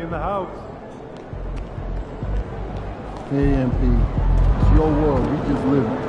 in the house. Hey, MP. It's your world. We just live it.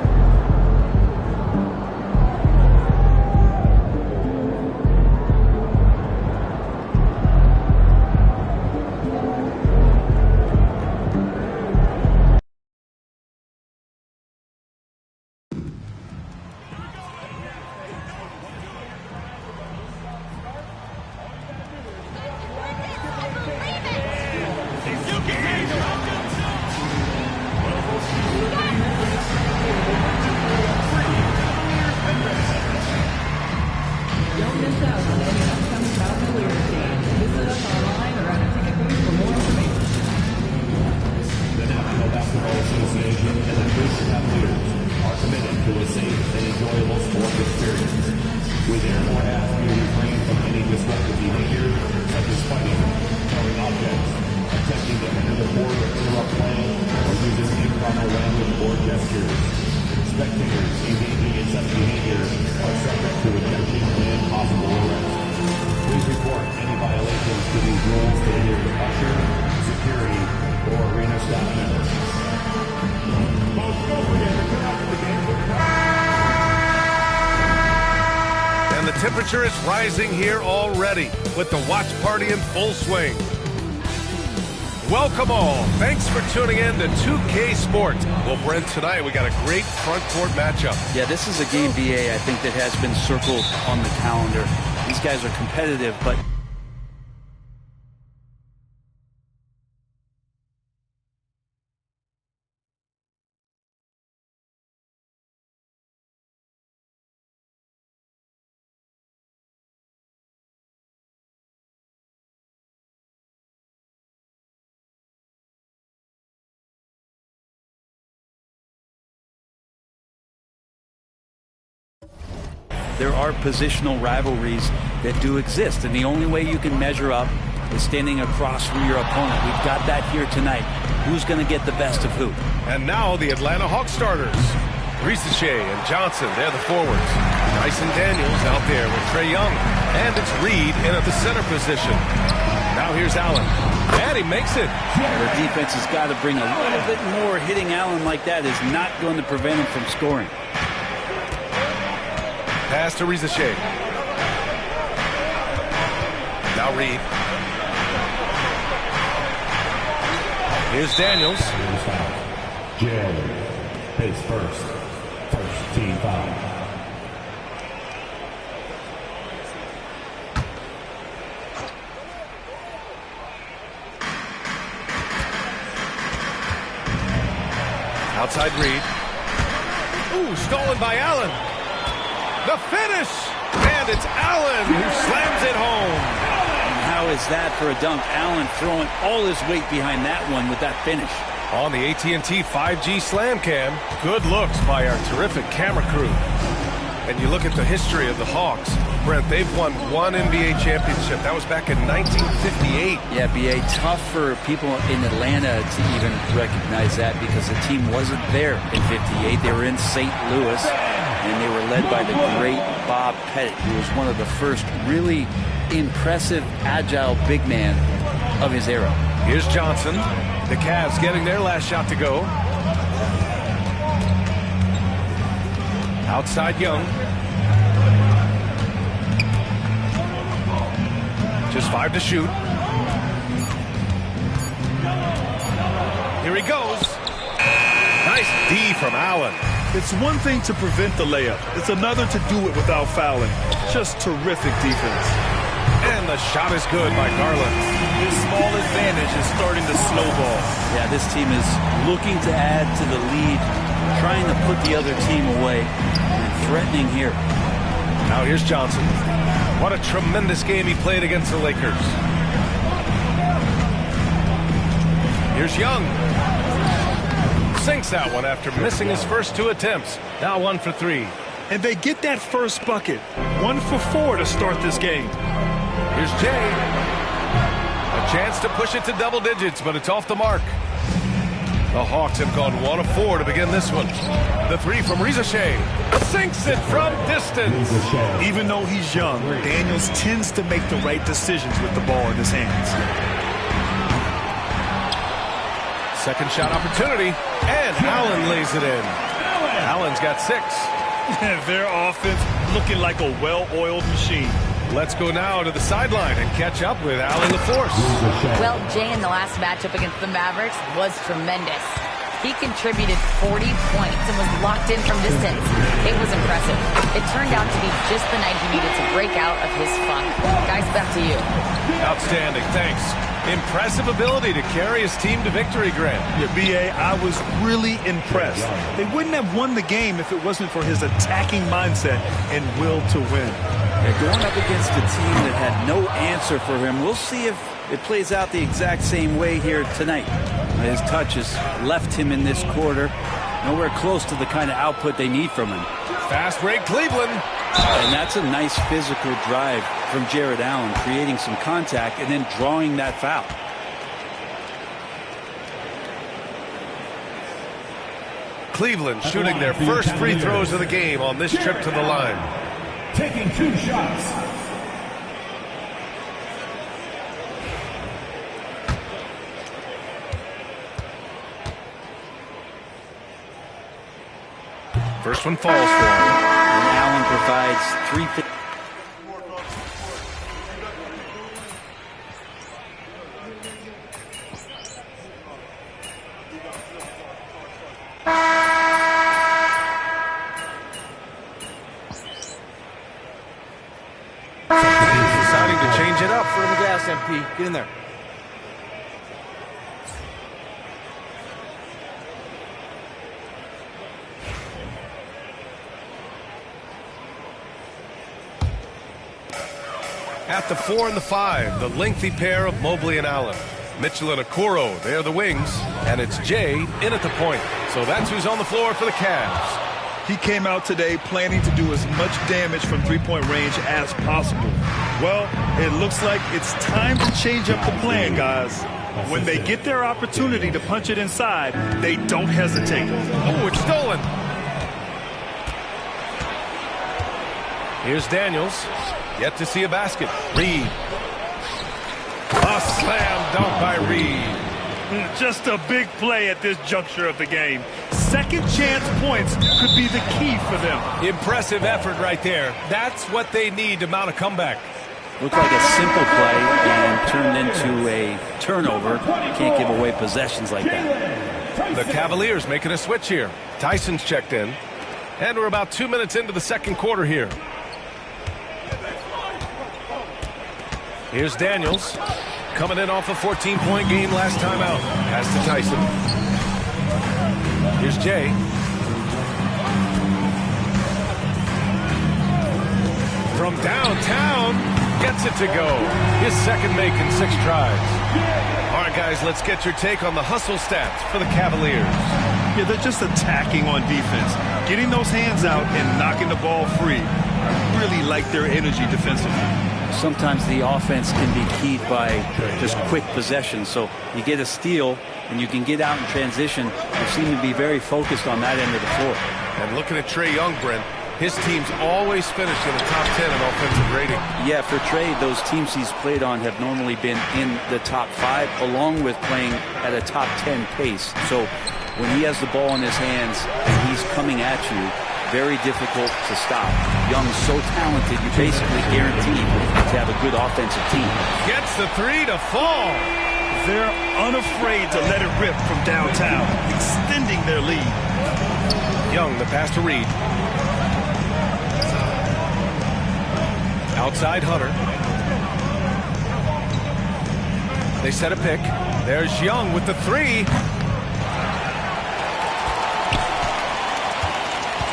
Temperature is rising here already with the watch party in full swing. Welcome all. Thanks for tuning in to 2K Sports. Well, Brent, tonight we got a great front court matchup. Yeah, this is a game, BA, I think that has been circled on the calendar. These guys are competitive, but there are positional rivalries that do exist, and the only way you can measure up is standing across from your opponent. We've got that here tonight. Who's going to get the best of who? And now the Atlanta Hawks starters. Risache and Johnson, they're the forwards. Dyson Daniels out there with Trae Young. And it's Reed in at the center position. Now here's Allen. And he makes it. The defense has got to bring a little bit more. Hitting Allen like that is not going to prevent him from scoring. Pass to Risache. Now Reed. Here's Daniels. Jay, pace first. First team foul. Outside Reed. Ooh, stolen by Allen. The finish! And it's Allen who slams it home. And how is that for a dunk? Allen throwing all his weight behind that one with that finish. On the AT&T 5G Slam Cam, good looks by our terrific camera crew. And you look at the history of the Hawks. Brent, they've won one NBA championship. That was back in 1958. Yeah, BA, tough for people in Atlanta to even recognize that because the team wasn't there in 58. They were in St. Louis, and they were led by the great Bob Pettit, who was one of the first really impressive, agile big man of his era. Here's Johnson. The Cavs getting their last shot to go. Outside Young. Just 5 to shoot. Here he goes. Nice D from Allen. It's one thing to prevent the layup. It's another to do it without fouling. Just terrific defense. And the shot is good by Garland. This small advantage is starting to snowball. Yeah, this team is looking to add to the lead, trying to put the other team away, and threatening here. Now here's Johnson. What a tremendous game he played against the Lakers. Here's Young. Sinks that one after missing his first 2 attempts. Now 1 for 3. And they get that first bucket. 1 for 4 to start this game. Here's Jay. A chance to push it to double digits, but it's off the mark. The Hawks have gone 1 of 4 to begin this one. The 3 from Risache. Sinks it from distance. Even though he's young, Daniels tends to make the right decisions with the ball in his hands. Second shot opportunity, and Allen lays it in. Allen's got 6. Their offense looking like a well-oiled machine. Let's go now to the sideline and catch up with Allen LaForce. Well, Jay in the last matchup against the Mavericks was tremendous. He contributed 40 points and was locked in from distance. It was impressive. It turned out to be just the night he needed to break out of his funk. Guys, back to you. Outstanding, thanks. Impressive ability to carry his team to victory, Grant. Yeah, B.A., I was really impressed. They wouldn't have won the game if it wasn't for his attacking mindset and will to win. They're going up against a team that had no answer for him. We'll see if it plays out the exact same way here tonight. His touch has left him in this quarter. Nowhere close to the kind of output they need from him. Fast break, Cleveland. And that's a nice physical drive from Jared Allen, creating some contact and then drawing that foul. Cleveland shooting their first free throws of the game on this trip to the line. Taking 2 shots. First one falls for him. And Allen provides 3. Deciding to change it up. Foot on the gas, MP. Get in there. At the 4 and the 5, the lengthy pair of Mobley and Allen. Mitchell and Okoro, they're the wings. And it's Jay in at the point. So that's who's on the floor for the Cavs. He came out today planning to do as much damage from three-point range as possible. Well, it looks like it's time to change up the plan, guys. When they get their opportunity to punch it inside, they don't hesitate. Oh, it's stolen. Here's Daniels. Yet to see a basket. Reed. A slam dunk by Reed. Just a big play at this juncture of the game. Second chance points could be the key for them. Impressive effort right there. That's what they need to mount a comeback. Looked like a simple play and turned into a turnover. Can't give away possessions like that. The Cavaliers making a switch here. Tyson's checked in. And we're about 2 minutes into the second quarter here. Here's Daniels. Coming in off a 14-point game last time out. Pass to Tyson. Here's Jay. From downtown, gets it to go. His second make in 6 tries. All right, guys, let's get your take on the hustle stats for the Cavaliers. Yeah, they're just attacking on defense. Getting those hands out and knocking the ball free. I really like their energy defensively. Sometimes the offense can be keyed by just quick possession. So you get a steal and you can get out in transition. They seem to be very focused on that end of the floor. And looking at Trae Young, Brent, his teams always finish in the top 10 in offensive rating. Yeah, for Trae, those teams he's played on have normally been in the top 5, along with playing at a top 10 pace. So when he has the ball in his hands and he's coming at you, very difficult to stop. Young's so talented, you basically guaranteed to have a good offensive team. Gets the 3 to fall. They're unafraid to let it rip from downtown, extending their lead. Young, the pass to Reed. Outside Hunter. They set a pick. There's Young with the 3.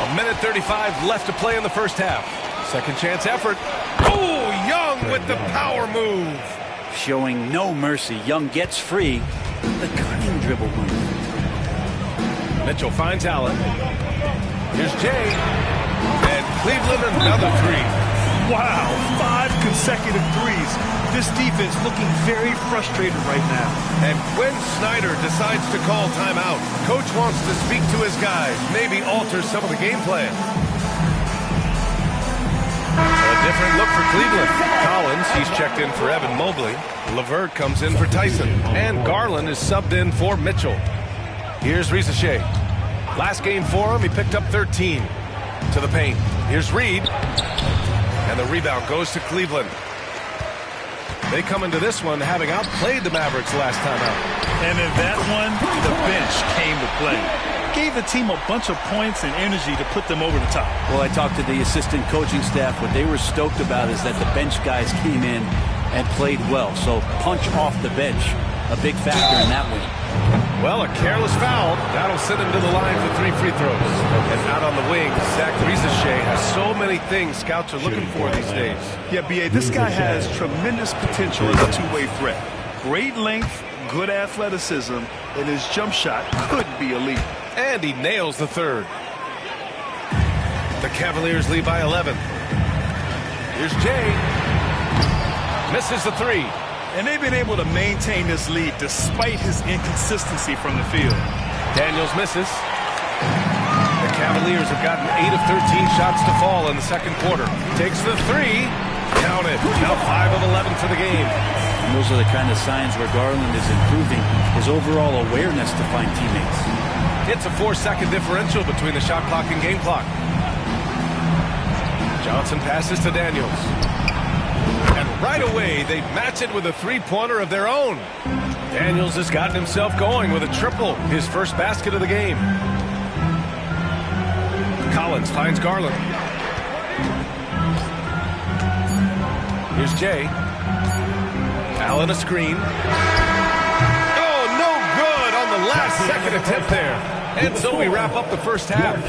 A minute 35 left to play in the first half. Second chance effort. Oh, Young with the power move. Showing no mercy. Young gets free. The cutting dribble move. Mitchell finds Allen. Here's Jay. And Cleveland another 3. Wow, 5 consecutive threes. This defense looking very frustrated right now. And when Snyder decides to call timeout, coach wants to speak to his guys, maybe alter some of the game plan. A different look for Cleveland. Collins, he's checked in for Evan Mobley. LeVert comes in for Tyson. And Garland is subbed in for Mitchell. Here's Rizachet. Last game for him, he picked up 13. To the paint. Here's Reed. And the rebound goes to Cleveland. They come into this one having outplayed the Mavericks last time out. And in that one, the bench came to play. Gave the team a bunch of points and energy to put them over the top. Well, I talked to the assistant coaching staff. What they were stoked about is that the bench guys came in and played well. So punch off the bench, a big factor in that win. Well, a careless foul. That'll send him to the line for 3 free throws. And out on the wing, Zach Rizachet has so many things scouts are looking for these days. Yeah, B.A., this guy has tremendous potential as a two-way threat. Great length, good athleticism, and his jump shot could be elite. And he nails the third. The Cavaliers lead by 11. Here's Jay. Misses the 3. And they've been able to maintain this lead despite his inconsistency from the field. Daniels misses. The Cavaliers have gotten 8 of 13 shots to fall in the second quarter. Takes the 3. Count it. Now 5 of 11 for the game. And those are the kind of signs where Garland is improving his overall awareness to find teammates. It's a 4-second differential between the shot clock and game clock. Johnson passes to Daniels. And right away, they match it with a three-pointer of their own. Daniels has gotten himself going with a triple, his first basket of the game. Collins finds Garland. Here's Jay. Allen a screen. Oh, no good on the last second attempt there. And so we wrap up the first half.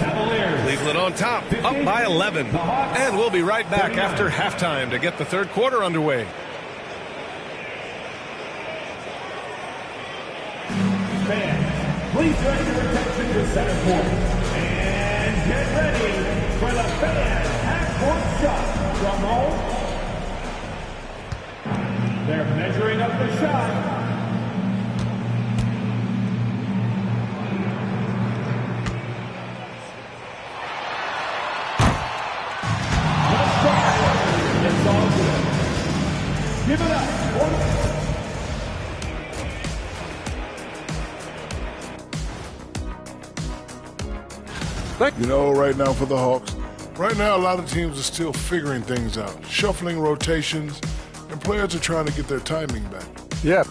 Cleveland on top, up by 11. And we'll be right back after halftime to get the third quarter underway. Fans, please direct your attention to center court. And get ready for the fan half-court shot. Drum roll. They're measuring up the shot. Give it up. You know, right now for the Hawks, right now a lot of teams are still figuring things out, shuffling rotations, and players are trying to get their timing back. Yep.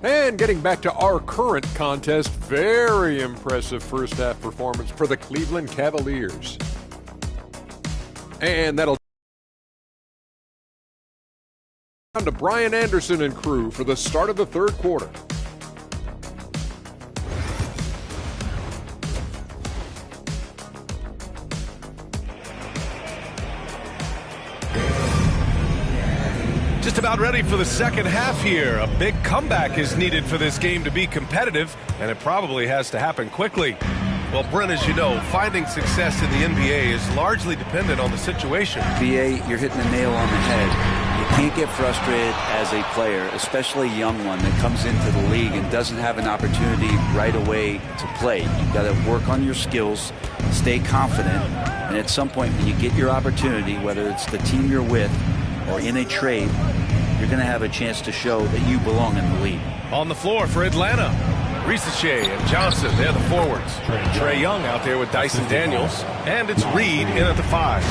And getting back to our current contest, very impressive first half performance for the Cleveland Cavaliers. And that'll down to Brian Anderson and crew for the start of the third quarter. Just about ready for the second half here. A big comeback is needed for this game to be competitive, and it probably has to happen quickly. Well, Brent, as you know, finding success in the NBA is largely dependent on the situation. BA, you're hitting the nail on the head. You can't get frustrated as a player, especially a young one that comes into the league and doesn't have an opportunity right away to play. You've got to work on your skills, stay confident, and at some point when you get your opportunity, whether it's the team you're with or in a trade, you're going to have a chance to show that you belong in the league. On the floor for Atlanta, Rizachet and Johnson, they're the forwards. Trae Young out there with Dyson Daniels, and it's Reed in at the 5.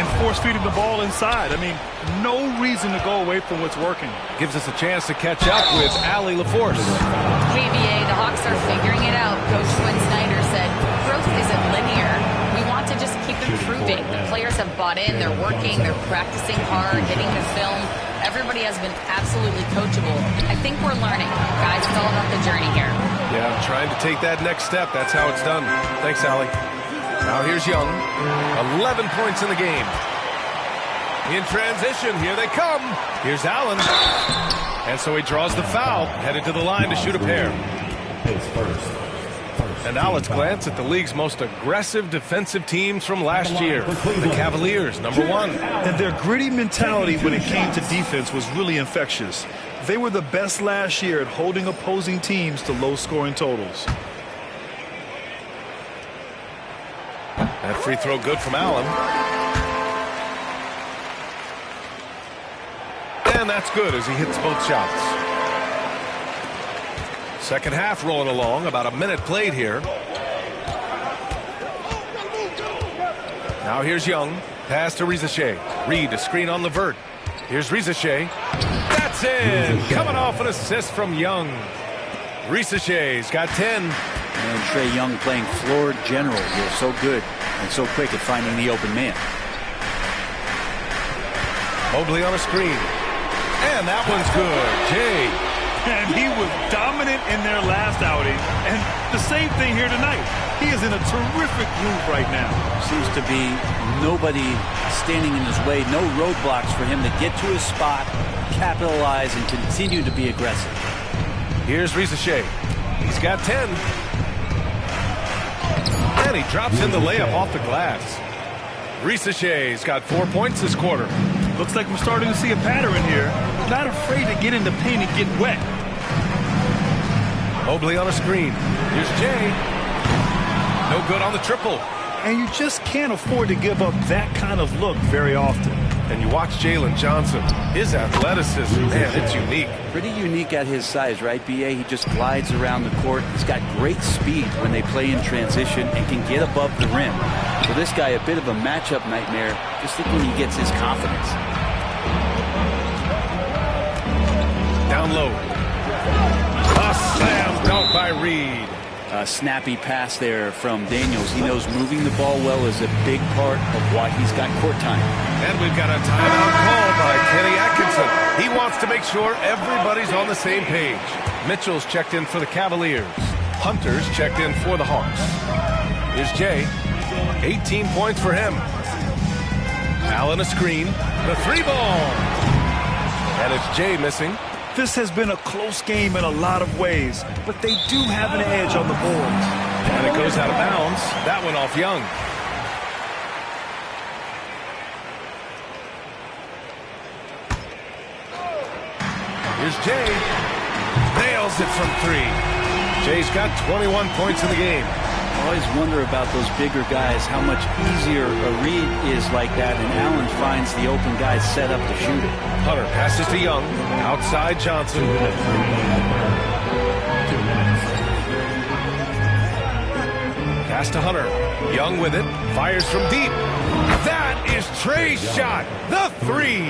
And force-feeding the ball inside. I mean, no reason to go away from what's working. Gives us a chance to catch up with Allie LaForce. KBA, the Hawks are figuring it out. Coach Quinn Snyder said growth isn't linear. We want to just keep improving. The players have bought in, they're working, they're practicing hard, getting the film. Everybody has been absolutely coachable. I think we're learning. Guys, it's all about the journey here. Yeah, trying to take that next step. That's how it's done. Thanks, Allie. Now here's Young. 11 points in the game. In transition, here they come. Here's Allen. And so he draws the foul, headed to the line to shoot a pair. And now let's glance at the league's most aggressive defensive teams from last year. The Cavaliers, number 1. And their gritty mentality when it came to defense was really infectious. They were the best last year at holding opposing teams to low-scoring totals. That free throw good from Allen. And that's good as he hits both shots. Second half rolling along, about a minute played here. Now here's Young. Pass to Rizachet. Reed, a screen on Levert. Here's Rizachet. That's in! Coming off an assist from Young. Rizachet's got 10. And Trae Young playing floor general here. So good and so quick at finding the open man. Mobley on a screen. And that one's good. Jay. And he was dominant in their last outing. And the same thing here tonight. He is in a terrific groove right now. Seems to be nobody standing in his way. No roadblocks for him to get to his spot, capitalize, and continue to be aggressive. Here's Rizachet. He's got 10. And he drops in the layup off the glass. Rizachet's got 4 points this quarter. Looks like we're starting to see a pattern here. Not afraid to get in the paint and get wet. Mobley on a screen. Here's Jay. No good on the triple. And you just can't afford to give up that kind of look very often. And you watch Jalen Johnson. His athleticism, man, it's unique. Pretty unique at his size, right, B.A.? He just glides around the court. He's got great speed when they play in transition and can get above the rim. So this guy, a bit of a matchup nightmare. Just think when he gets his confidence. Down low. A slam dunk by Reed. A snappy pass there from Daniels. He knows moving the ball well is a big part of why he's got court time. And we've got a timeout call by Kenny Atkinson. He wants to make sure everybody's on the same page. Mitchell's checked in for the Cavaliers. Hunter's checked in for the Hawks. Here's Jay. 18 points for him. Allen a screen. The three ball. And it's Jay missing. This has been a close game in a lot of ways, but they do have an edge on the boards. And it goes out of bounds. That one off Young. Here's Jay. Nails it from three. Jay's got 21 points in the game. I always wonder about those bigger guys, how much easier a read is like that, and Allen finds the open guys set up to shoot it. Hunter passes to Young. Outside Johnson. Pass to Hunter. Young with it. Fires from deep. That is Trae's shot. The three.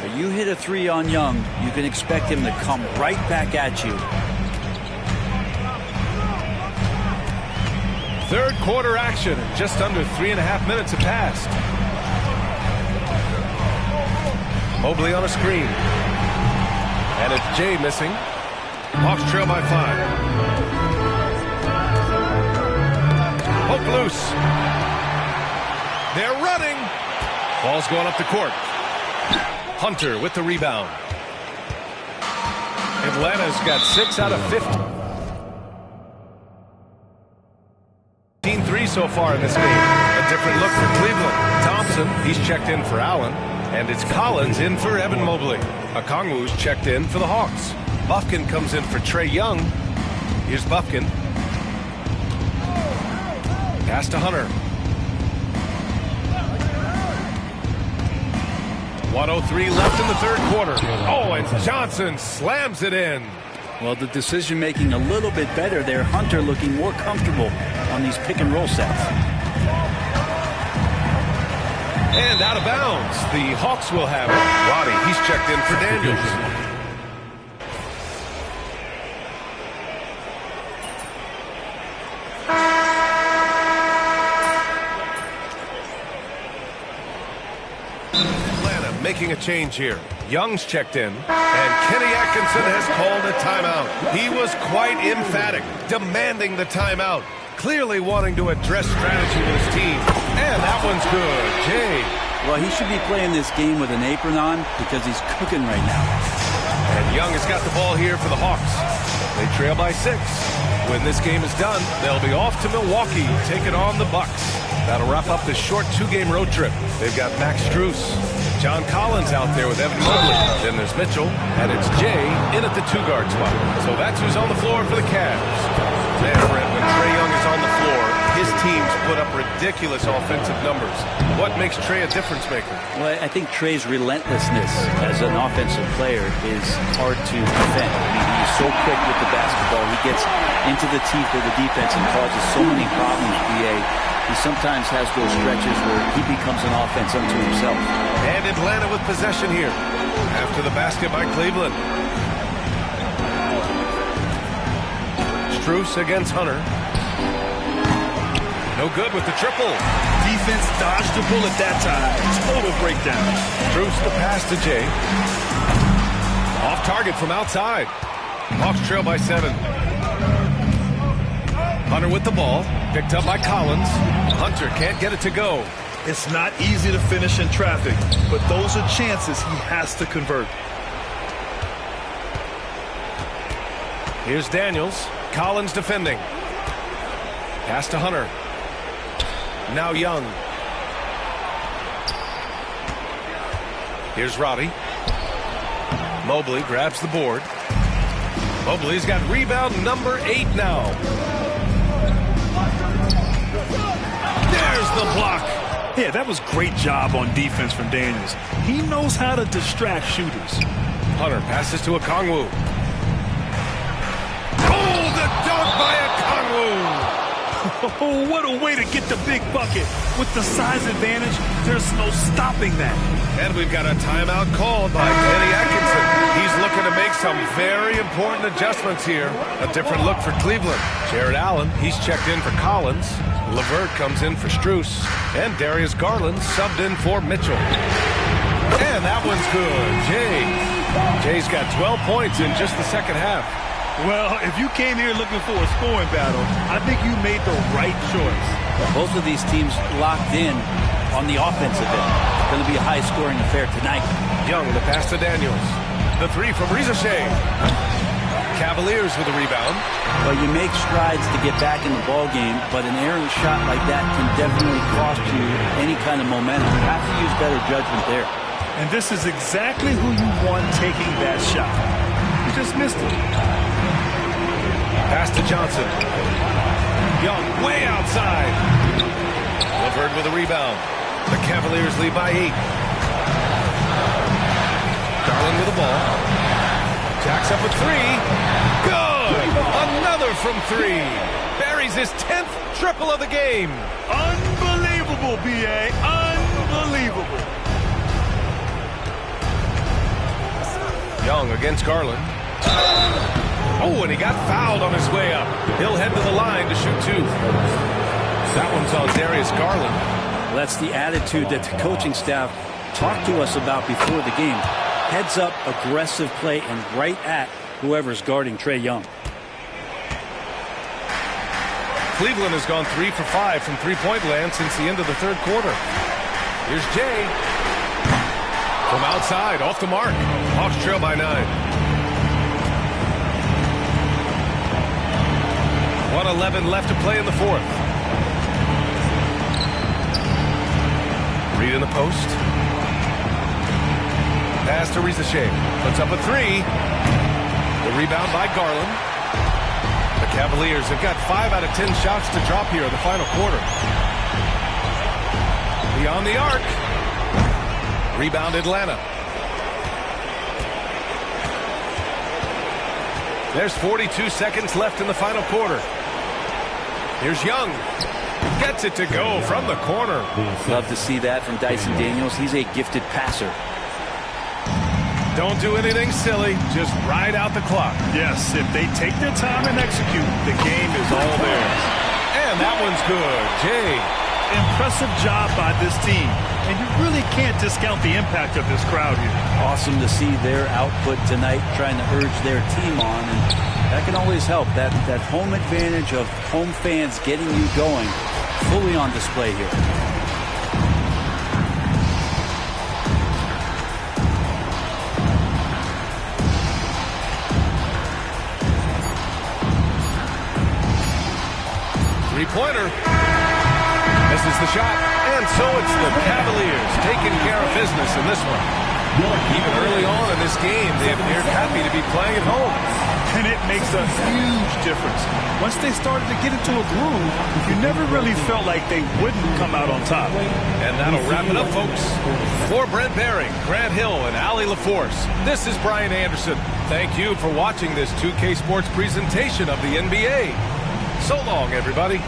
When you hit a three on Young, you can expect him to come right back at you. Third quarter action. Just under 3.5 minutes have passed. Mobley on a screen. And it's Jay missing. Hawks trail by 5. Hook loose. They're running. Ball's going up the court. Hunter with the rebound. Atlanta's got 6 out of 50. 3 so far in this game. A different look for Cleveland. Thompson, he's checked in for Allen. And it's Collins in for Evan Mobley. Okongwu's checked in for the Hawks. Bufkin comes in for Trae Young. Here's Bufkin. Pass to Hunter. 1:03 left in the third quarter. Oh, and Johnson slams it in. Well, the decision making a little bit better there. Hunter looking more comfortable on these pick and roll sets. And out of bounds. The Hawks will have it. Roddy, he's checked in for Daniels. Atlanta making a change here. Young's checked in, and Kenny Atkinson has called a timeout. He was quite emphatic, demanding the timeout, clearly wanting to address strategy with his team. And that one's good. Jay. Well, he should be playing this game with an apron on because he's cooking right now. And Young has got the ball here for the Hawks. They trail by 6. When this game is done, they'll be off to Milwaukee, taking on the Bucks. That'll wrap up this short 2-game road trip. They've got Max Strus, John Collins out there with Evan Mobley. Then there's Mitchell, and it's Jay in at the 2-guard spot. So that's who's on the floor for the Cavs. Man, Brent, when Trae Young is on the floor, his teams put up ridiculous offensive numbers. What makes Trae a difference maker? Well, I think Trae's relentlessness as an offensive player is hard to defend. I mean, he's so quick with the basketball. He gets into the teeth of the defense and causes so many problems, BA. He sometimes has those stretches where he becomes an offense unto himself. And Atlanta with possession here after the basket by Cleveland. Strus against Hunter. No good with the triple. Defense dodged the bullet that time. Total breakdown. Strus the pass to Jay. Off target from outside. Hawks trail by 7. Hunter with the ball. Picked up by Collins. Hunter can't get it to go. It's not easy to finish in traffic, but those are chances he has to convert. Here's Daniels. Collins defending. Pass to Hunter. Now Young. Here's Roddy. Mobley grabs the board. Mobley's got rebound number 8 now. There's the block. Yeah, that was great job on defense from Daniels. He knows how to distract shooters. Hunter passes to Okongwu. Oh, the dunk by Okongwu. Oh, what a way to get the big bucket. With the size advantage, there's no stopping that. And we've got a timeout called by Kenny Atkinson. He's looking to make some very important adjustments here. A different look for Cleveland. Jared Allen, he's checked in for Collins. LeVert comes in for Strus. And Darius Garland subbed in for Mitchell. And that one's good. Jay's got 12 points in just the second half. Well, if you came here looking for a scoring battle, I think you made the right choice. Both of these teams locked in on the offensive end. It's going to be a high-scoring affair tonight. Young, the pass to Daniels. The 3 from Rizashea. Cavaliers with a rebound. Well, you make strides to get back in the ball game, but an errant shot like that can definitely cost you any kind of momentum. You have to use better judgment there. And this is exactly who you want taking that shot. You just missed it. Pass to Johnson. Young way outside. LeVert with a rebound. The Cavaliers lead by 8. Garland with the ball. Jacks up a 3. Good! Another from 3. Buries his 10th triple of the game. Unbelievable, B.A. Unbelievable. Young against Garland. Oh, and he got fouled on his way up. He'll head to the line to shoot 2. That one's on Darius Garland. Well, that's the attitude that the coaching staff talked to us about before the game. Heads up, aggressive play, and right at whoever's guarding Trae Young. Cleveland has gone 3 for 5 from three-point land since the end of the third quarter. Here's Jay. From outside, off the mark. Hawks trail by 9. 1:11 left to play in the fourth. Reed in the post. Pass to Rizashea. Puts up a 3. The rebound by Garland. The Cavaliers have got 5 out of 10 shots to drop here in the final quarter. Beyond the arc. Rebound Atlanta. There's 42 seconds left in the final quarter. Here's Young. Gets it to go from the corner. Love to see that from Dyson Daniels. He's a gifted passer. Don't do anything silly. Just ride out the clock. Yes, if they take their time and execute, the game is all theirs. And that one's good. Jay. Impressive job by this team. And you really can't discount the impact of this crowd here. Awesome to see their output tonight, trying to urge their team on. And that can always help. That home advantage of home fans getting you going, fully on display here. Three-pointer. Misses the shot. And so it's the Cavaliers taking care of business in this one. Even early on in this game, they appeared happy to be playing at home. and it makes a huge difference. Once they started to get into a groove, you never really felt like they wouldn't come out on top. And that'll wrap it up, folks. For Brent Baring, Grant Hill, and Allie LaForce, this is Brian Anderson. Thank you for watching this 2K Sports presentation of the NBA. So long, everybody.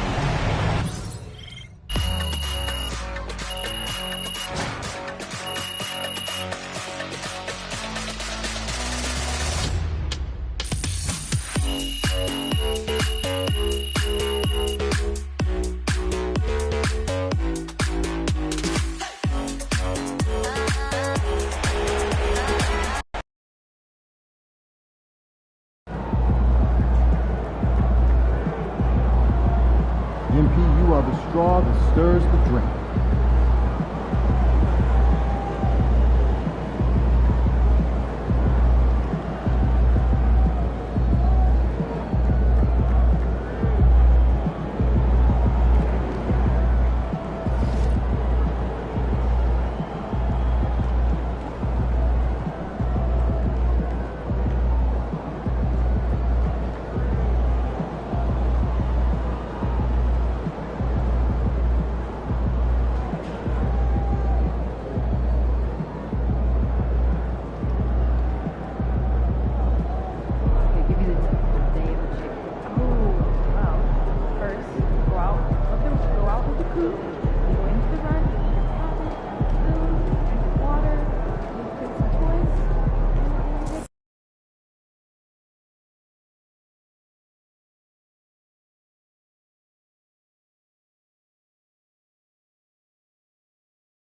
MP, you are the straw that stirs the drink.